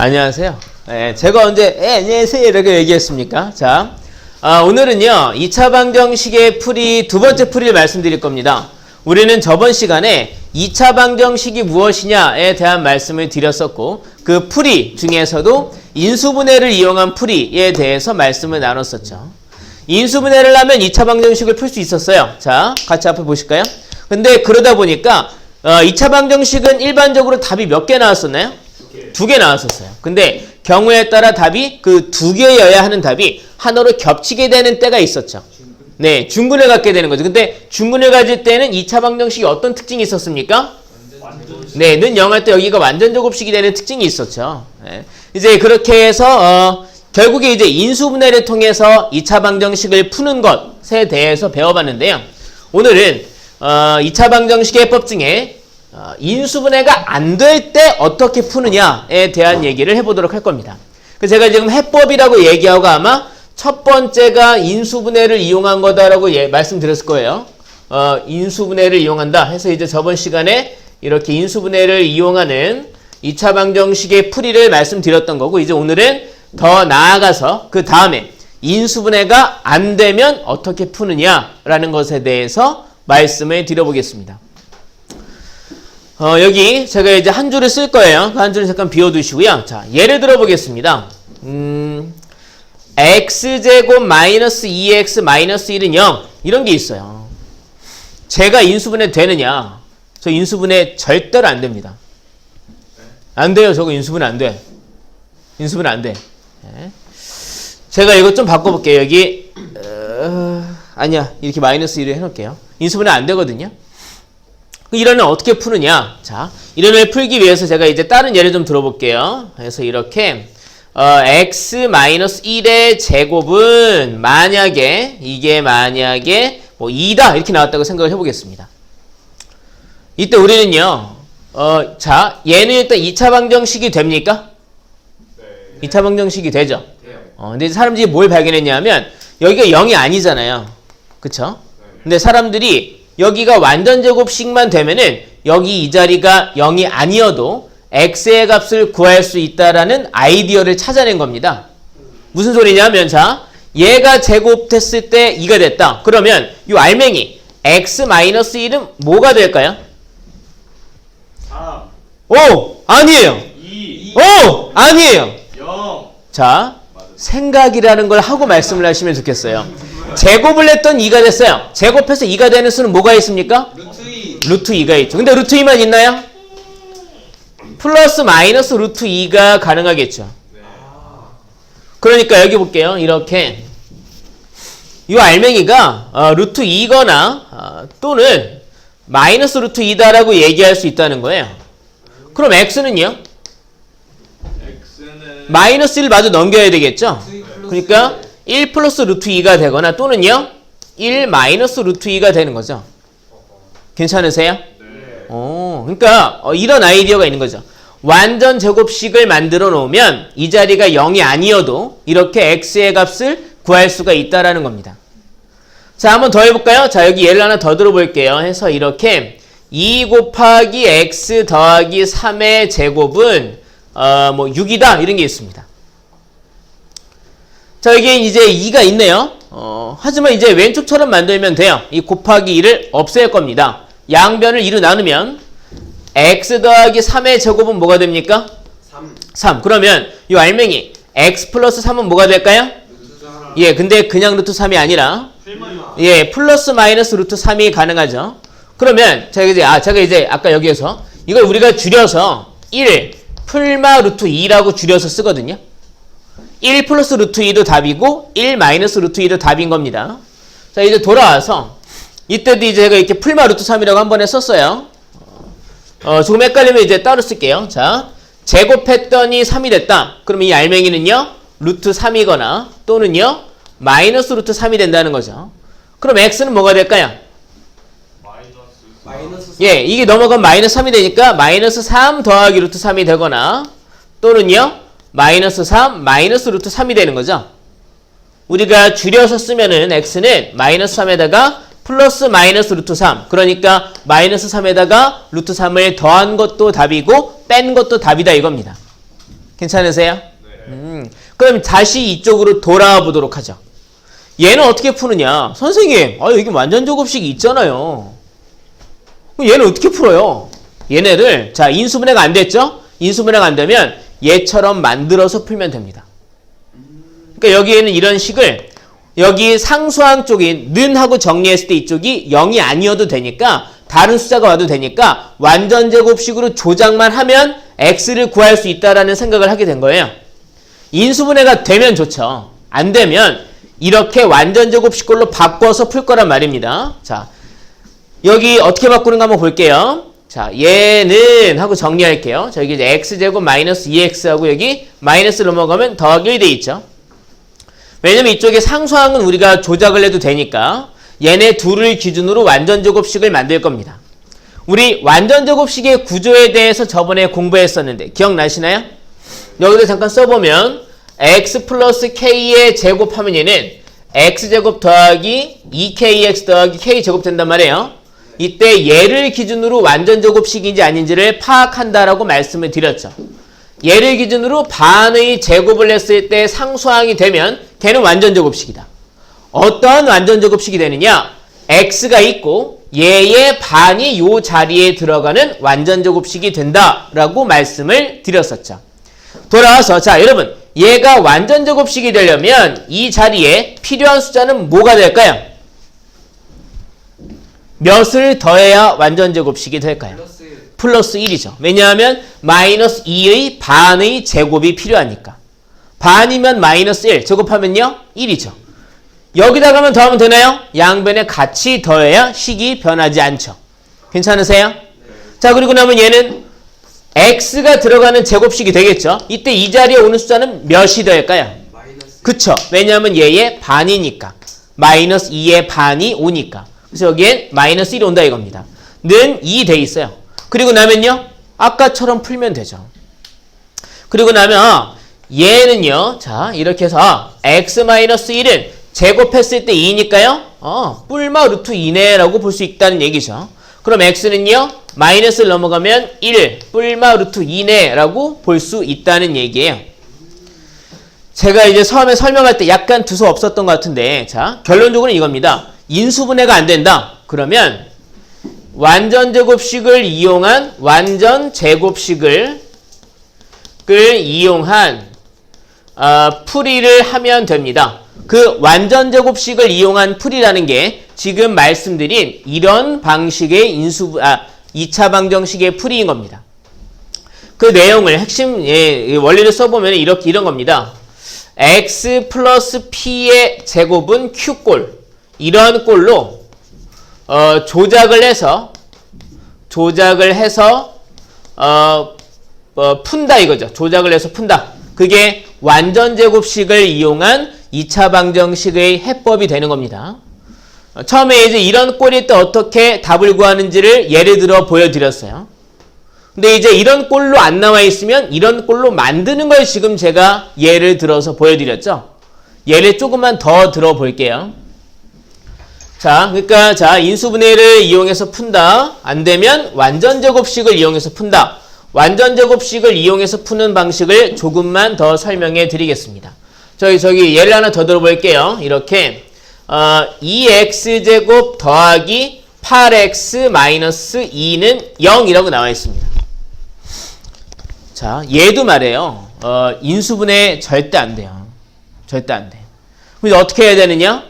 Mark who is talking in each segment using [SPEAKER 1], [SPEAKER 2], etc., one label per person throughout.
[SPEAKER 1] 안녕하세요. 네, 제가 언제 안녕하세요 이렇게 얘기했습니까? 자, 오늘은요 2차 방정식의 풀이 두 번째 풀이를 말씀드릴 겁니다. 우리는 저번 시간에 2차 방정식이 무엇이냐에 대한 말씀을 드렸었고 그 풀이 중에서도 인수분해를 이용한 풀이에 대해서 말씀을 나눴었죠. 인수분해를 하면 2차 방정식을 풀 수 있었어요. 자, 같이 앞에 보실까요? 근데 그러다 보니까 2차 방정식은 일반적으로 답이 몇 개 나왔었나요? 두 개 나왔었어요. 근데 경우에 따라 답이 그 두 개여야 하는 답이 하나로 겹치게 되는 때가 있었죠. 네, 중근을 갖게 되는 거죠. 근데 중근을 가질 때는 2차 방정식이 어떤 특징이 있었습니까? 네, 는 0할 때 여기가 완전 제곱식이 되는 특징이 있었죠. 네. 이제 그렇게 해서 결국에 이제 인수분해를 통해서 2차 방정식을 푸는 것에 대해서 배워봤는데요. 오늘은 2차 방정식의 해법 중에 인수분해가 안 될 때 어떻게 푸느냐에 대한 얘기를 해보도록 할 겁니다. 그래서 제가 지금 해법이라고 얘기하고 아마 첫 번째가 인수분해를 이용한 거다라고 말씀드렸을 거예요. 인수분해를 이용한다 해서 이제 저번 시간에 이렇게 인수분해를 이용하는 2차 방정식의 풀이를 말씀드렸던 거고, 이제 오늘은 더 나아가서 그 다음에 인수분해가 안 되면 어떻게 푸느냐라는 것에 대해서 말씀을 드려보겠습니다. 여기 제가 이제 한 줄을 쓸 거예요. 그 한 줄을 잠깐 비워두시고요. 자, 예를 들어 보겠습니다. x제곱 마이너스 2x 마이너스 1은 0 이런 게 있어요. 제가 인수분해 되느냐? 저 인수분해 절대로 안 됩니다. 안 돼요. 저거 인수분해 안 돼. 인수분해 안 돼. 네. 제가 이것 좀 바꿔볼게요. 여기 아니야. 이렇게 마이너스 1을 해놓을게요. 인수분해 안 되거든요. 이런을 어떻게 푸느냐? 자, 이런을 풀기 위해서 제가 이제 다른 예를 좀 들어볼게요. 그래서 이렇게 x-1의 제곱은 이게 만약에 뭐 2다 이렇게 나왔다고 생각을 해보겠습니다. 이때 우리는요, 자, 얘는 일단 2차 방정식이 됩니까? 네. 2차 방정식이 되죠? 네. 근데 사람들이 뭘 발견했냐면 여기가 0이 아니잖아요. 그쵸? 네. 근데 사람들이 여기가 완전 제곱식만 되면은 여기 이 자리가 0이 아니어도 x의 값을 구할 수 있다라는 아이디어를 찾아낸 겁니다. 무슨 소리냐면, 자, 얘가 제곱됐을 때 2가 됐다. 그러면 이 알맹이 x-1은 뭐가 될까요?
[SPEAKER 2] 3.
[SPEAKER 1] 오! 아니에요.
[SPEAKER 2] 2.
[SPEAKER 1] 오! 아니에요.
[SPEAKER 2] 0.
[SPEAKER 1] 자, 생각이라는 걸 하고 말씀을 하시면 좋겠어요. 제곱을 했던 2가 됐어요. 제곱해서 2가 되는 수는 뭐가 있습니까? 루트 2가 있죠. 근데 루트 2만 있나요? 플러스 마이너스 루트 2가 가능하겠죠. 그러니까 여기 볼게요. 이렇게 이 알맹이가 루트 2거나 또는 마이너스 루트 2다라고 얘기할 수 있다는 거예요. 그럼 x는요? 마이너스 1 마저 넘겨야 되겠죠? 그러니까 1 플러스 루트 2가 되거나 또는요 1 마이너스 루트 2가 되는 거죠. 괜찮으세요? 네. 그러니까 이런 아이디어가 있는 거죠. 완전 제곱식을 만들어 놓으면 이 자리가 0이 아니어도 이렇게 x의 값을 구할 수가 있다라는 겁니다. 자, 한번 더 해볼까요? 자, 여기 예를 하나 더 들어볼게요. 해서 이렇게 2 곱하기 x 더하기 3의 제곱은 뭐 6이다 이런 게 있습니다. 자, 여기에 이제 2가 있네요. 하지만 이제 왼쪽처럼 만들면 돼요. 이 곱하기 2를 없앨 겁니다. 양변을 2로 나누면 x 더하기 3의 제곱은 뭐가 됩니까? 3. 그러면 이 알맹이 x 플러스 3은 뭐가 될까요? 예, 근데 그냥 루트 3이 아니라 예, 플러스 마이너스 루트 3이 가능하죠. 그러면 제가 이제 아까 여기에서 이걸 우리가 줄여서 1 풀마 루트 2라고 줄여서 쓰거든요. 1 플러스 루트 2도 답이고 1 마이너스 루트 2도 답인 겁니다. 자, 이제 돌아와서 이때도 이제 제가 이렇게 풀마 루트 3이라고 한 번에 썼어요. 조금 헷갈리면 이제 따로 쓸게요. 자, 제곱했더니 3이 됐다. 그러면 이 알맹이는요 루트 3이거나 또는요 마이너스 루트 3이 된다는 거죠. 그럼 x는 뭐가 될까요? 마이너스 3. 예, 이게 넘어가면 마이너스 3이 되니까 마이너스 3 더하기 루트 3이 되거나 또는요 마이너스 3 마이너스 루트 3이 되는 거죠. 우리가 줄여서 쓰면은 x는 마이너스 3에다가 플러스 마이너스 루트 3, 그러니까 마이너스 3에다가 루트 3을 더한 것도 답이고 뺀 것도 답이다 이겁니다. 괜찮으세요? 그럼 다시 이쪽으로 돌아와 보도록 하죠. 얘는 어떻게 푸느냐? 선생님, 여기 완전제곱식이 있잖아요. 그럼 얘는 어떻게 풀어요? 얘네를, 자, 인수분해가 안 됐죠? 인수분해가 안 되면 얘처럼 만들어서 풀면 됩니다. 그러니까 여기에는 이런 식을, 여기 상수항 쪽이 는하고 정리했을 때 이쪽이 0이 아니어도 되니까, 다른 숫자가 와도 되니까 완전제곱식으로 조작만 하면 x를 구할 수 있다라는 생각을 하게 된 거예요. 인수분해가 되면 좋죠. 안 되면 이렇게 완전제곱식걸로 바꿔서 풀 거란 말입니다. 자, 여기 어떻게 바꾸는가 한번 볼게요. 자, 얘는 하고 정리할게요. 자, 여기 이제 x제곱 마이너스 2x하고 여기 마이너스를 넘어가면 더하기 1 돼 있죠. 왜냐면 이쪽에 상수항은 우리가 조작을 해도 되니까 얘네 둘을 기준으로 완전제곱식을 만들 겁니다. 우리 완전제곱식의 구조에 대해서 저번에 공부했었는데 기억나시나요? 여기도 잠깐 써보면 x 플러스 k의 제곱하면 얘는 x제곱 더하기 2kx 더하기 k제곱 된단 말이에요. 이때 얘를 기준으로 완전제곱식인지 아닌지를 파악한다라고 말씀을 드렸죠. 얘를 기준으로 반의 제곱을 했을 때 상수항이 되면 걔는 완전제곱식이다. 어떠한 완전제곱식이 되느냐? x가 있고 얘의 반이 요 자리에 들어가는 완전제곱식이 된다라고 말씀을 드렸었죠. 돌아와서 자 여러분 얘가 완전제곱식이 되려면 이 자리에 필요한 숫자는 뭐가 될까요? 몇을 더해야 완전제곱식이 될까요? 플러스 1이죠. 왜냐하면 마이너스 2의 반의 제곱이 필요하니까. 반이면 마이너스 1, 제곱하면요 1이죠. 여기다가만 더하면 되나요? 양변에 같이 더해야 식이 변하지 않죠. 괜찮으세요? 자 그리고 나면 얘는 x가 들어가는 제곱식이 되겠죠. 이때 이 자리에 오는 숫자는 몇이 될까요? 그쵸. 왜냐하면 얘의 반이니까. 마이너스 2의 반이 오니까. 그래서 여기엔 마이너스 1이 온다 이겁니다. 는 2 돼 있어요. 그리고 나면요. 아까처럼 풀면 되죠. 그리고 나면 얘는요. 자 이렇게 해서 x-1은 제곱했을 때 2니까요. 뿔마 루트 2네 라고 볼 수 있다는 얘기죠. 그럼 x는요. 마이너스를 넘어가면 1 뿔마 루트 2네 라고 볼 수 있다는 얘기예요. 제가 이제 처음에 설명할 때 약간 두서 없었던 것 같은데 자 결론적으로 이겁니다. 인수분해가 안 된다. 그러면 완전제곱식을 이용한 풀이를 하면 됩니다. 그 완전제곱식을 이용한 풀이라는 게 지금 말씀드린 이런 방식의 2차 방정식의 풀이인 겁니다. 그 내용을 핵심 원리를 써보면 이런 겁니다. x 플러스 p의 제곱은 q꼴 이런 꼴로 조작을 해서 푼다 이거죠. 조작을 해서 푼다. 그게 완전제곱식을 이용한 2차 방정식의 해법이 되는 겁니다. 처음에 이제 이런 꼴일 때 어떻게 답을 구하는지를 예를 들어 보여드렸어요. 근데 이제 이런 꼴로 안 나와 있으면 이런 꼴로 만드는 걸 지금 제가 예를 들어서 보여드렸죠. 예를 조금만 더 들어볼게요. 자, 그러니까 자 인수분해를 이용해서 푼다. 안 되면 완전제곱식을 이용해서 푼다. 완전제곱식을 이용해서 푸는 방식을 조금만 더 설명해 드리겠습니다. 저기 예를 하나 더 들어볼게요. 이렇게 2x제곱 더하기 8x 마이너스 2는 0이라고 나와 있습니다. 자, 얘도 말해요. 인수분해 절대 안 돼요. 절대 안 돼. 그럼 어떻게 해야 되느냐?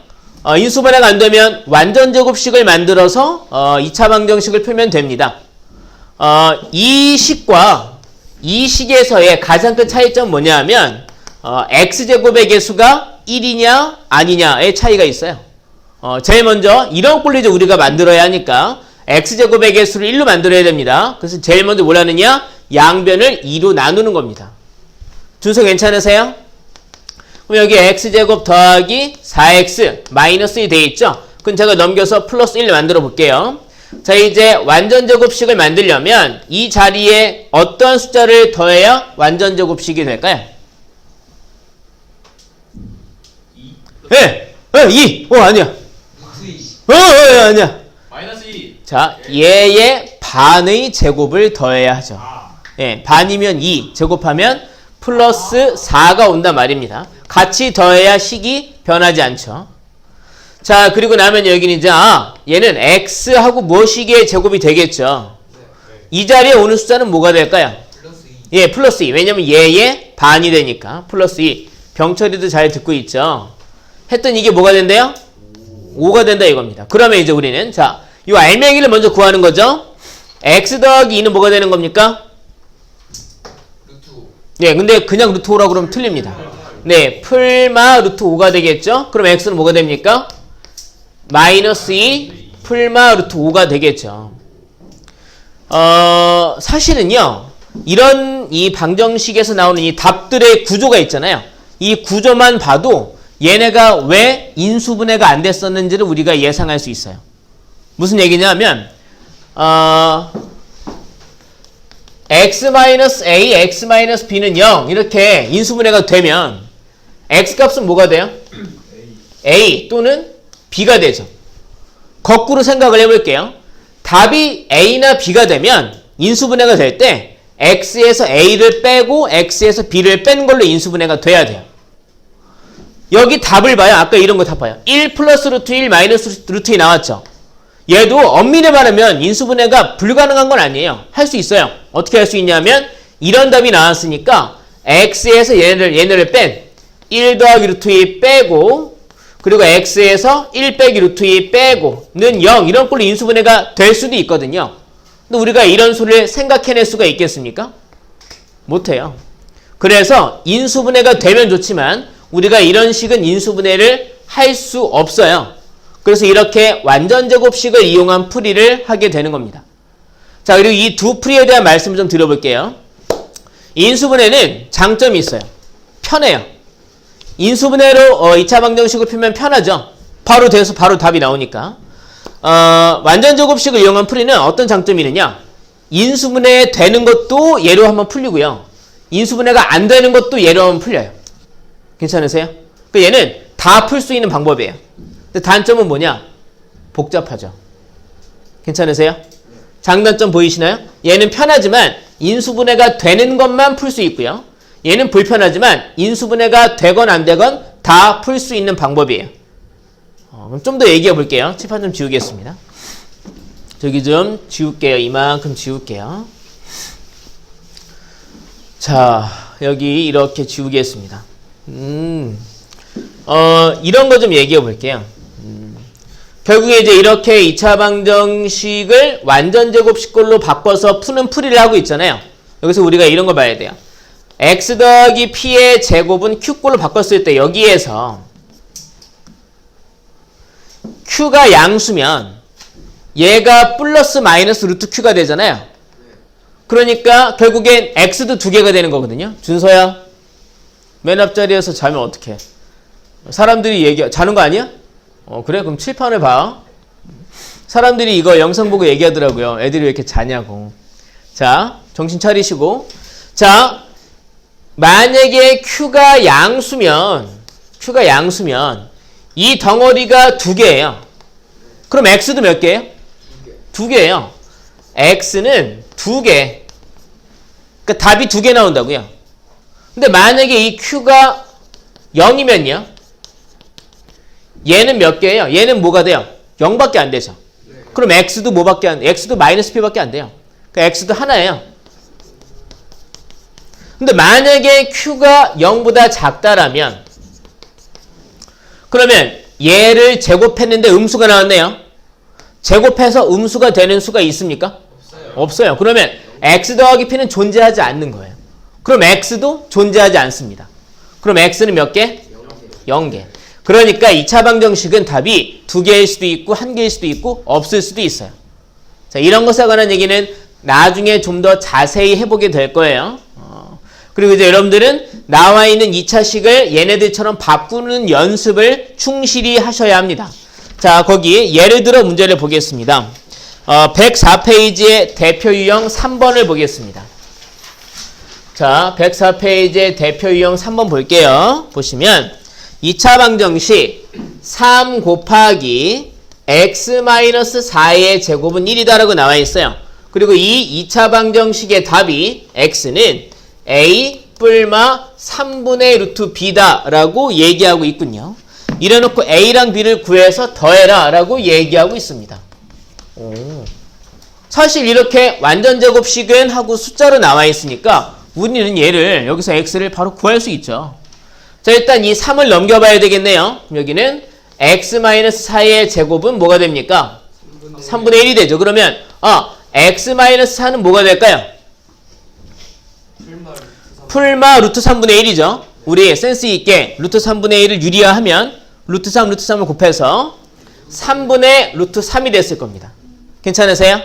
[SPEAKER 1] 인수분해가 안 되면 완전제곱식을 만들어서 2차 방정식을 풀면 됩니다. 이 식과 이 식에서의 가장 큰 차이점은 뭐냐 하면 x제곱의 개수가 1이냐 아니냐의 차이가 있어요. 제일 먼저 이런 꼴리죠. 우리가 만들어야 하니까 x제곱의 개수를 1로 만들어야 됩니다. 그래서 제일 먼저 뭘 하느냐? 양변을 2로 나누는 겁니다. 준서 괜찮으세요? 그럼 여기 x제곱 더하기 4x 마이너스 1 돼 있죠? 그럼 제가 넘겨서 플러스 1을 만들어 볼게요. 자 이제 완전제곱식을 만들려면 이 자리에 어떤 숫자를 더해야 완전제곱식이 될까요? 2. 아니야. 아니야.
[SPEAKER 2] 마이너스 2.
[SPEAKER 1] 자, 얘의 반의 제곱을 더해야 하죠. 예, 반이면 2, 제곱하면 플러스 4가 온단 말입니다. 같이 더해야 식이 변하지 않죠. 자, 그리고 나면 여기는 이제 얘는 x하고 무엇이기의 제곱이 되겠죠. 이 자리에 오는 숫자는 뭐가 될까요?
[SPEAKER 2] 플러스 2.
[SPEAKER 1] 예, 플러스 2. 왜냐면 얘의 반이 되니까 플러스 2. 병철이도 잘 듣고 있죠. 했더니 이게 뭐가 된대요? 5가 된다 이겁니다. 그러면 이제 우리는 자, 이 알맹이를 먼저 구하는 거죠. x 더하기 2는 뭐가 되는 겁니까?
[SPEAKER 2] 루트 5.
[SPEAKER 1] 네, 근데 그냥 루트 5라고 그러면 틀립니다. 네, 풀마 루트 5가 되겠죠. 그럼 x는 뭐가 됩니까? 마이너스 2 풀마 루트 5가 되겠죠. 사실은요, 이런 이 방정식에서 나오는 이 답들의 구조가 있잖아요. 이 구조만 봐도 얘네가 왜 인수분해가 안 됐었는지를 우리가 예상할 수 있어요. 무슨 얘기냐면 x-a, x-b는 0 이렇게 인수분해가 되면 x값은 뭐가 돼요? a 또는 b가 되죠. 거꾸로 생각을 해볼게요. 답이 a나 b가 되면 인수분해가 될 때 x에서 a를 빼고 x에서 b를 뺀 걸로 인수분해가 돼야 돼요. 여기 답을 봐요. 아까 이런 거 다 봐요. 1 플러스 루트 1 마이너스 루트 2 나왔죠. 얘도 엄밀히 말하면 인수분해가 불가능한 건 아니에요. 할 수 있어요. 어떻게 할 수 있냐면 이런 답이 나왔으니까 x에서 얘네를 뺀 1 더하기 루트 2 빼고 그리고 x에서 1 빼기 루트 2 빼고는 0 이런 꼴로 인수분해가 될 수도 있거든요. 근데 우리가 이런 소리를 생각해낼 수가 있겠습니까? 못해요. 그래서 인수분해가 되면 좋지만 우리가 이런 식은 인수분해를 할 수 없어요. 그래서 이렇게 완전제곱식을 이용한 풀이를 하게 되는 겁니다. 자, 그리고 이 두 풀이에 대한 말씀을 좀 드려볼게요. 인수분해는 장점이 있어요. 편해요. 인수분해로 2차 방정식을 풀면 편하죠. 바로 돼서 바로 답이 나오니까. 완전제곱식을 이용한 풀이는 어떤 장점이 있느냐? 인수분해 되는 것도 예로 한번 풀리고요. 인수분해가 안 되는 것도 예로 한번 풀려요. 괜찮으세요? 그러니까 얘는 다 풀 수 있는 방법이에요. 근데 단점은 뭐냐? 복잡하죠. 괜찮으세요? 장단점 보이시나요? 얘는 편하지만 인수분해가 되는 것만 풀 수 있고요. 얘는 불편하지만 인수분해가 되건 안 되건 다 풀 수 있는 방법이에요. 그럼 좀 더 얘기해 볼게요. 칠판 좀 지우겠습니다. 저기 좀 지울게요. 이만큼 지울게요. 자, 여기 이렇게 지우겠습니다. 이런 거 좀 얘기해 볼게요. 결국에 이제 이렇게 2차 방정식을 완전제곱식꼴로 바꿔서 푸는 풀이를 하고 있잖아요. 여기서 우리가 이런 거 봐야 돼요. x 더하기 p의 제곱은 q꼴로 바꿨을 때 여기에서 q가 양수면 얘가 플러스 마이너스 루트 q가 되잖아요. 그러니까 결국엔 x도 두 개가 되는 거거든요. 준서야, 맨 앞자리에서 자면 어떡해? 사람들이 자는 거 아니야? 그래? 그럼 칠판을 봐. 사람들이 이거 영상 보고 얘기하더라고요. 애들이 왜 이렇게 자냐고. 자, 정신 차리시고. 자, 만약에 q가 양수면 이 덩어리가 두 개예요. 그럼 x도 몇 개예요? 두 개예요. x는 두 개. 그러니까 답이 두 개 나온다고요. 근데 만약에 이 q가 0이면요. 얘는 몇 개예요? 얘는 뭐가 돼요? 0밖에 안 되죠. 그럼 x도 뭐밖에 안 돼요? x도 마이너스 p밖에 안 돼요. 그러니까 x도 하나예요. 근데 만약에 q가 0보다 작다라면 그러면 얘를 제곱했는데 음수가 나왔네요. 제곱해서 음수가 되는 수가 있습니까? 없어요. 그러면 x 더하기 p는 존재하지 않는 거예요. 그럼 x도 존재하지 않습니다. 그럼 x는 몇 개? 0개. 그러니까 2차 방정식은 답이 두 개일 수도 있고 한 개일 수도 있고 없을 수도 있어요. 자, 이런 것에 관한 얘기는 나중에 좀 더 자세히 해보게 될 거예요. 그리고 이제 여러분들은 나와 있는 2차식을 얘네들처럼 바꾸는 연습을 충실히 하셔야 합니다. 자, 거기 예를 들어 문제를 보겠습니다. 104페이지의 대표 유형 3번을 보겠습니다. 자, 104페이지의 대표 유형 3번 볼게요. 보시면 2차 방정식 3 곱하기 x-4의 제곱은 1이다라고 나와 있어요. 그리고 이 2차 방정식의 답이 x는 a 뿔마 3분의 루트 b다 라고 얘기하고 있군요. 이래놓고 a랑 b를 구해서 더해라 라고 얘기하고 있습니다. 오. 사실 이렇게 완전제곱식은 하고 숫자로 나와 있으니까 우리는 얘를 여기서 x를 바로 구할 수 있죠. 자, 일단 이 3을 넘겨봐야 되겠네요. 여기는 x-4의 제곱은 뭐가 됩니까? 3분의 1이 되죠. 그러면 x-4는 뭐가 될까요? 풀마 루트 3분의 1이죠. 우리 센스 있게 루트 3분의 1을 유리화하면 루트 3, 루트 3을 곱해서 3분의 루트 3이 됐을 겁니다. 괜찮으세요?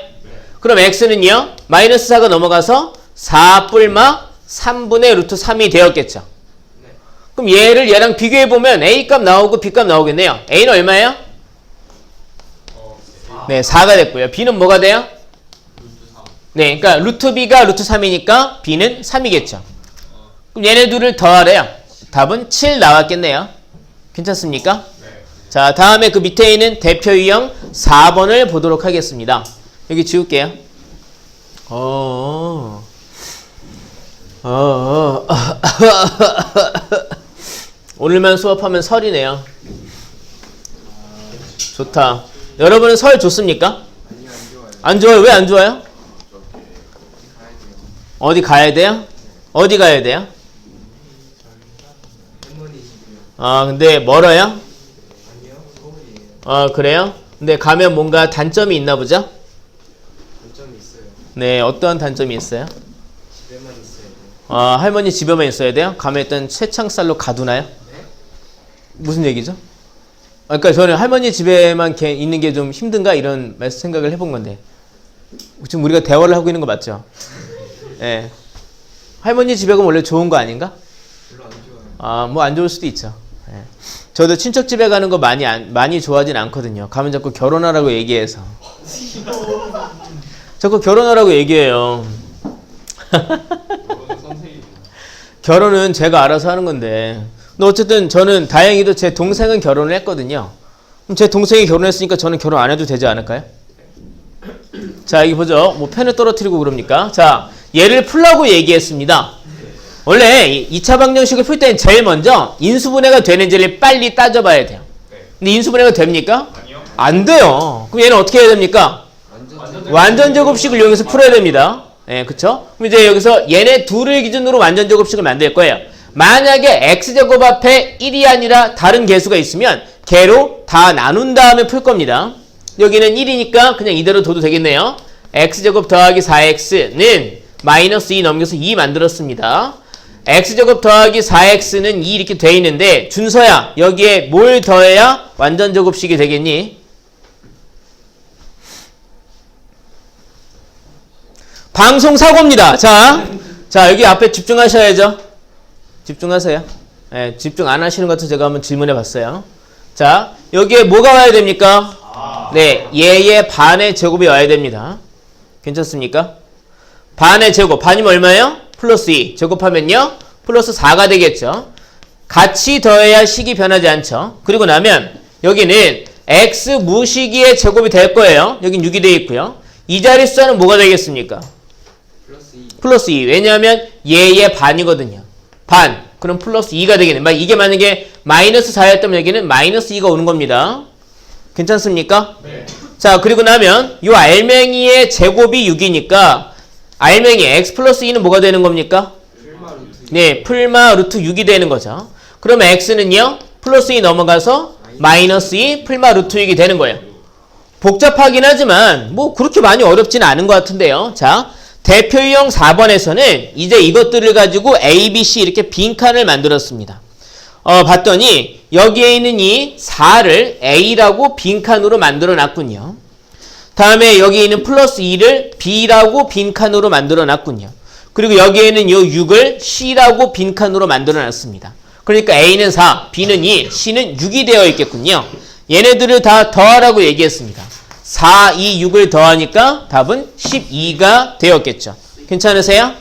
[SPEAKER 1] 그럼 x는요, 마이너스 4가 넘어가서 4 뿔마 3분의 루트 3이 되었겠죠. 그럼 얘를 얘랑 비교해보면 a 값 나오고 b 값 나오겠네요. a는 얼마예요? 네, 4가 됐고요. b는 뭐가 돼요? 네, 그러니까 루트 b가 루트 3이니까 b는 3이겠죠. 그럼 얘네 둘을 더하래요. 답은 7 나왔겠네요. 괜찮습니까? 자, 다음에 그 밑에 있는 대표 유형 4번을 보도록 하겠습니다. 여기 지울게요. 오늘만 수업하면 설이네요. 좋다. 여러분은 설 좋습니까? 안 좋아요. 왜 안 좋아요? 어디 가야 돼요? 어디 가야 돼요? 근데 멀어요? 그래요? 근데 가면 뭔가 단점이 있나 보죠?
[SPEAKER 3] 단점이 있어요.
[SPEAKER 1] 네, 어떠한 단점이 있어요?
[SPEAKER 3] 집에만 있어야 돼요.
[SPEAKER 1] 할머니 집에만 있어야 돼요? 가면 일단 쇠창살로 가두나요?
[SPEAKER 3] 네?
[SPEAKER 1] 무슨 얘기죠? 그러니까 저는 할머니 집에만 있는 게 좀 힘든가 이런 생각을 해본 건데 지금 우리가 대화를 하고 있는 거 맞죠? 네. 할머니 집에 가면 원래 좋은 거 아닌가?
[SPEAKER 3] 별로 안 좋아요.
[SPEAKER 1] 뭐 안 좋을 수도 있죠. 네. 저도 친척 집에 가는 거 많이 좋아하진 않거든요. 가면 자꾸 결혼하라고 얘기해서. 자꾸 결혼하라고 얘기해요. 결혼은 제가 알아서 하는 건데. 근데 어쨌든 저는 다행히도 제 동생은 결혼을 했거든요. 그럼 제 동생이 결혼했으니까 저는 결혼 안 해도 되지 않을까요? 자, 여기 보죠. 뭐 펜을 떨어뜨리고 그럽니까? 자, 얘를 풀라고 얘기했습니다. 원래 2차 방정식을 풀 때는 제일 먼저 인수분해가 되는지를 빨리 따져봐야 돼요. 근데 인수분해가 됩니까?
[SPEAKER 2] 아니요.
[SPEAKER 1] 안 돼요. 그럼 얘는 어떻게 해야 됩니까? 완전제곱식을 이용해서 풀어야 됩니다. 예, 그쵸? 그럼 이제 여기서 얘네 둘을 기준으로 완전제곱식을 만들 거예요. 만약에 x제곱 앞에 1이 아니라 다른 개수가 있으면 걔로 다 나눈 다음에 풀 겁니다. 여기는 1이니까 그냥 이대로 둬도 되겠네요. x제곱 더하기 4x는 마이너스 2 넘겨서 2 만들었습니다. x제곱 더하기 4x는 2 이렇게 돼 있는데 준서야, 여기에 뭘 더해야 완전제곱식이 되겠니? 방송 사고입니다. 자, 여기 앞에 집중하셔야죠. 집중하세요. 네, 집중 안 하시는 것 같아서 제가 한번 질문해 봤어요. 자, 여기에 뭐가 와야 됩니까? 네, 얘의 반의 제곱이 와야 됩니다. 괜찮습니까? 반의 제곱, 반이면 얼마예요? 플러스 2. 제곱하면요? 플러스 4가 되겠죠. 같이 더해야 식이 변하지 않죠. 그리고 나면 여기는 x 무시기의 제곱이 될 거예요. 여긴 6이 되어 있고요. 이 자리 숫자는 뭐가 되겠습니까? 플러스 2. 왜냐하면 얘의 반이거든요. 반. 그럼 플러스 2가 되겠네. 이게 만약에 마이너스 4였다면 여기는 마이너스 2가 오는 겁니다. 괜찮습니까?
[SPEAKER 2] 네.
[SPEAKER 1] 자, 그리고 나면 이 알맹이의 제곱이 6이니까 알맹이 x 플러스 2는 뭐가 되는 겁니까? 네, 풀마 루트 6이 되는 거죠. 그러면 x는요, 플러스 2 넘어가서 마이너스 2 풀마 루트 6이 되는 거예요. 복잡하긴 하지만 뭐 그렇게 많이 어렵지는 않은 것 같은데요. 자, 대표 유형 4번에서는 이제 이것들을 가지고 A, B, C 이렇게 빈칸을 만들었습니다. 봤더니 여기에 있는 이 4를 A라고 빈칸으로 만들어 놨군요. 다음에 여기 있는 플러스 2를 B라고 빈칸으로 만들어 놨군요. 그리고 여기에는 이 6을 C라고 빈칸으로 만들어 놨습니다. 그러니까 A는 4, B는 2, C는 6이 되어 있겠군요. 얘네들을 다 더하라고 얘기했습니다. 4, 2, 6을 더하니까 답은 12가 되었겠죠. 괜찮으세요?